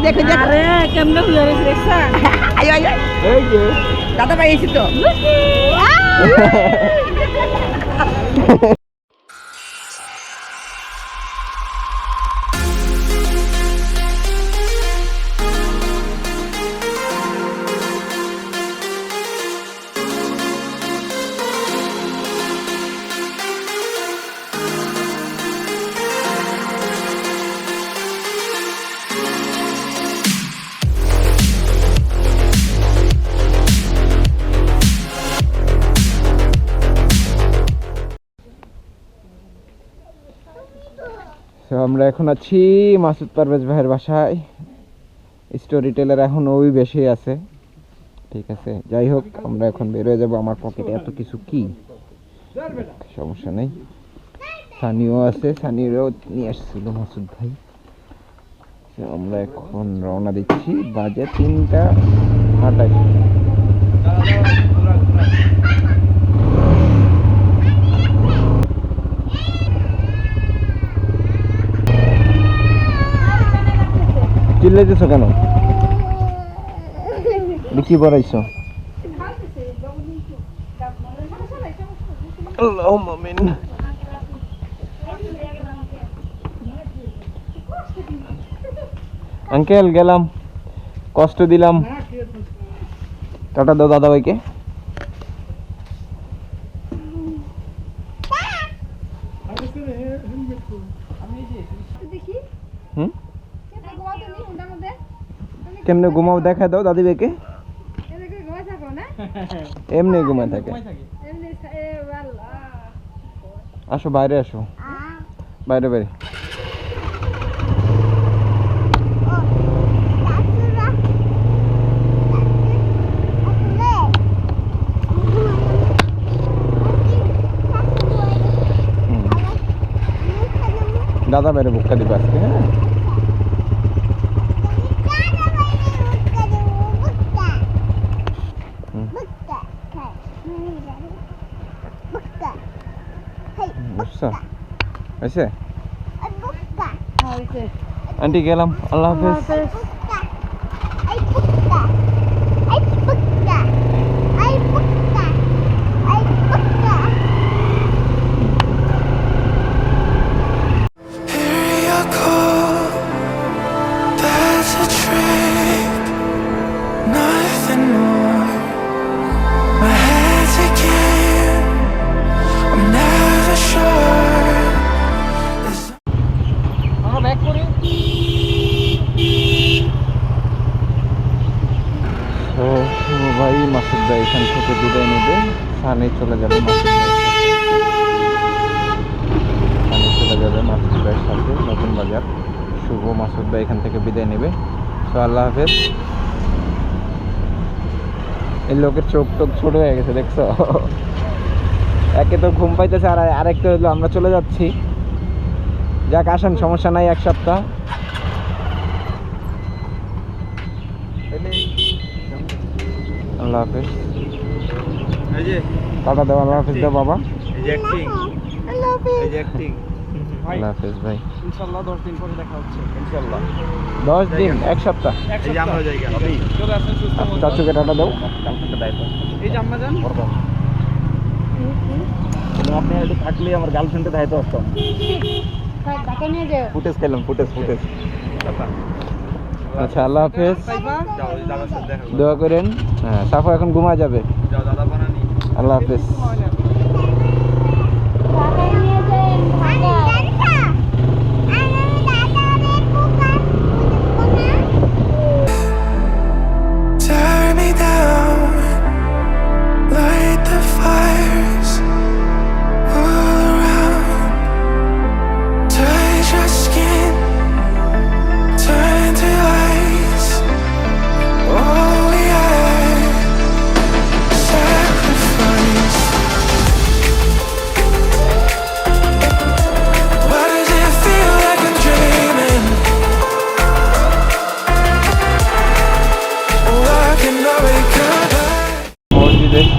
দেখো আরে কেমনে হইয়া রে দেখছা আয় আয় এই যে দাদা ভাই এসে তো আমরা এখন আছি মাসুদ পারভেজ ভাইয়ের বাসায়। স্টোরি টেলার এখন ওই বেশি আছে, ঠিক আছে। যাই হোক, আমরা এখন বেরোয় যাব। আমার পকেটে এত কিছু কি, সমস্যা নেই। সানিও আছে, সানিও নিয়ে আসছিল মাসুদ ভাই। আমরা এখন রওনা দিচ্ছি, বাজে 3:28। চিল্লাইতেছো কেন? কি বলাইছো? আঙ্কেল গেলাম, কষ্ট দিলাম। টাটা দাও দাদা ভাইকে। কেমনে ঘুমাও দেখা দাও দাদি ভাইকে। এমনি ঘুমায় থাকে। আসো বাইরে, আসো বাইরে বাইরে। দাদা বাইরে বুক্কা দিবে আজকে। হ্যাঁ বুঝছো? আন্টি গেলাম, আল্লাহ হাফেজ। ভাই মাসুদ ভাই এখান থেকে বিদায় নেবে, সানি চলে যাবে মাসুদ ভাইয়ের সাথে নতুন বাজার। শুভ মাসুদ ভাই এখান থেকে বিদায় নেবে। তো আল্লাহ হাফেজ। এই লোকের চোখ টোক ছোট হয়ে গেছে দেখছো? একে তো ঘুম পাইতেছে, আর আরেকটা হলো আমরা চলে যাচ্ছি। যাক আসেন, সমস্যা নাই, এক সপ্তাহ। আল্লাহ হাফেজ। টাটা দাও, আল্লাহ হাফেজ দাও বাবা। আল্লাহ হাফেজ ভাই। ইনশাআল্লাহ 10 দিন পরে দেখা হচ্ছে। ইনশাআল্লাহ 10 দিন, এক সপ্তাহ। এই যে আমরা জায়গা চলে আসেন সুস্থ মতো। চাচুকে টাটা দাও। এই যে আম্মা জান আপনি একটু থাকলে আমার গার্লফ্রেন্ডে দায়িত্ব আসতাম। ফুটেজ খেলাম, ফুটেজ। আচ্ছা আল্লাহ হাফেজ, দোয়া করেন। হ্যাঁ সাফা এখন ঘুমা যাবে। আল্লাহ হাফেজ।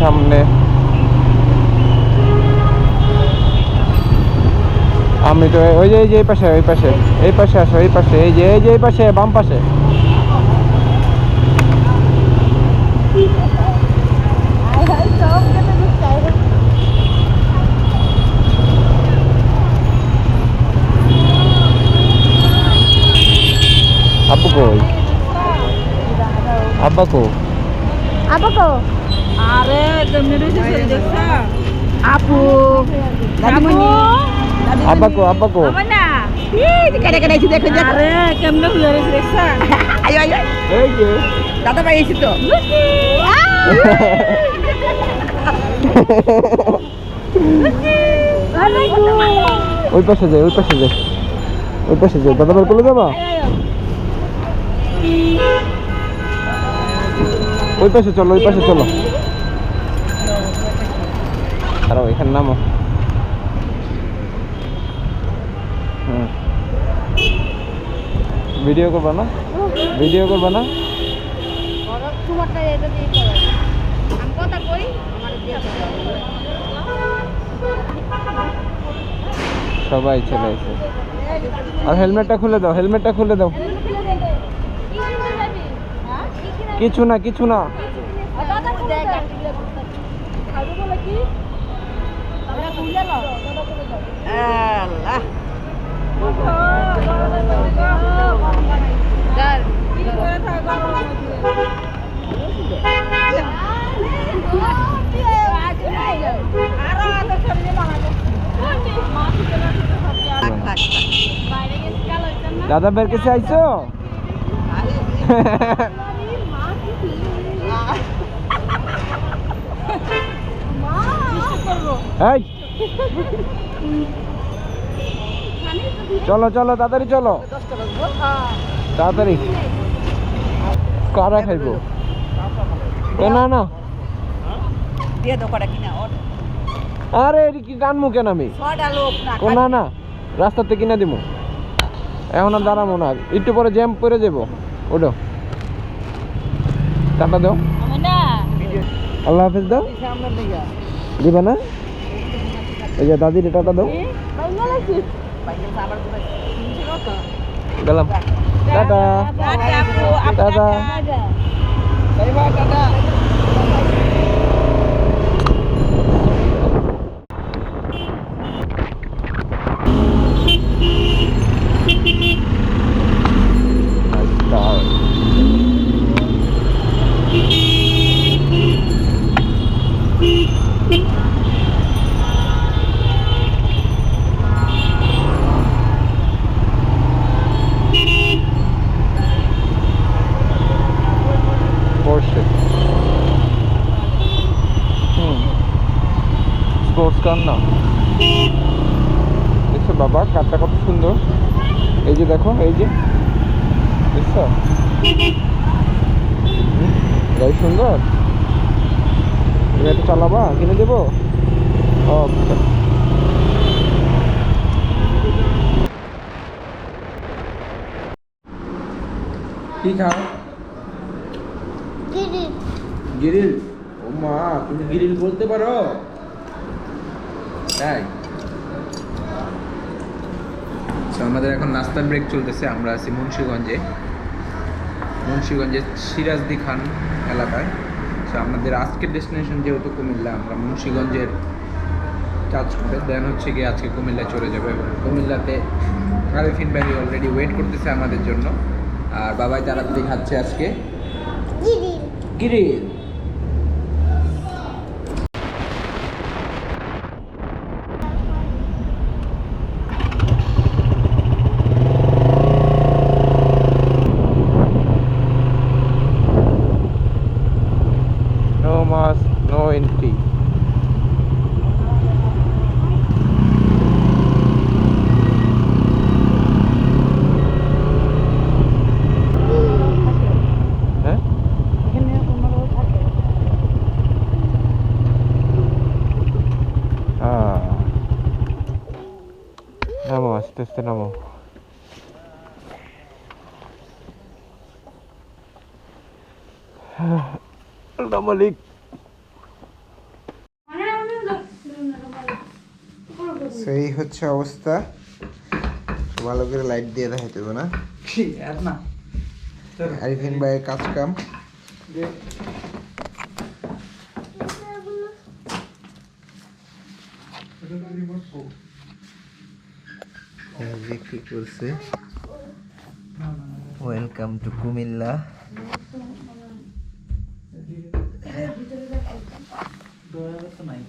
সামনে আমি তো ওই যে এই পাশে, এই পাশে আসো, এই পাশে, এই যে এই পাশে, বাম পাশে। আব্বু কই? আব্বা কো? Apa kau? Are, kemudian saya deksa. আপু দাদিমণি আব্বা কো? আব্বা কো? Apa nak? এই যে কেটে কেটে দেখো দেখো Are, kemudian saya deksa. আয়ো আয়ো এই যে দাদা ভাই এসে তো ওই পাশে যাই, ওই পাশে যাই, ওই পাশে যাই। দাদা ভাই কোলে যাবা? ওই পাশে চলো, ওই পাশে চলো। আর এখানে নামো। ভিডিও করবা না? ভিডিও করবা না? সবাই চলে এসে। আর হেলমেটটা খুলে দাও, হেলমেটটা খুলে দাও। কিছু না, কিছু না। আল্লাহ দাদা বের কাছে আইছো? এই চলো চলো তাড়াতাড়ি চলো, তাড়াতাড়ি। কারা খাইবো? না না, দিয়ে দাও কটা কিনা ওর আরে এটি কি টানমু কেন আমি? ছটা লোক না না না, রাস্তাতে কিনা দিমু। এখন আর দাঁড়াবো না, একটু পরে জ্যাম পরে যাবো। ওঠো, টাটা দাও। আল্লাহ হাফেজ দাও। দিবা না? এই যে দাদির টাটা দাও। গেলাম, টাটা টাটা। স্পোর্টস কার না, দেখছো বাবা কারটা কত সুন্দর। এই যে দেখো, এই যে দেখছো গাড়ি সুন্দর। এটা চালাবা, কিনে দেবো। আচ্ছা কি খাও? গিরিল। ও মা, তুমি গিরিল বলতে পারো? তাই আমাদের এখন নাস্তার ব্রেক চলতেছে। আমরা আছি মুন্সিগঞ্জে সিরাজদি খান এলাকায়। তো আমাদের আজকের ডেস্টিনেশন যেহেতু কুমিল্লা, আমরা মুন্সিগঞ্জের কাজ করে দেন হচ্ছে গিয়ে আজকে কুমিল্লায় চলে যাবে। এবং কুমিল্লাতে আরিফিন ভাই অলরেডি ওয়েট করতেছে আমাদের জন্য। আর বাবাই তাড়াতাড়ি খাচ্ছে আজকে গিরিল। No entry. হ্যাঁ? নামো, আস্তে আস্তে নামো। মালিক সেই হচ্ছে অবস্থা। ভালো করে লাইট দিয়ে দেখাইতে হবে না? আরিফিন ভাইয়ের কাজ কাম এই যে কি করছে, ওয়েলকাম টু কুমিল্লা। নাই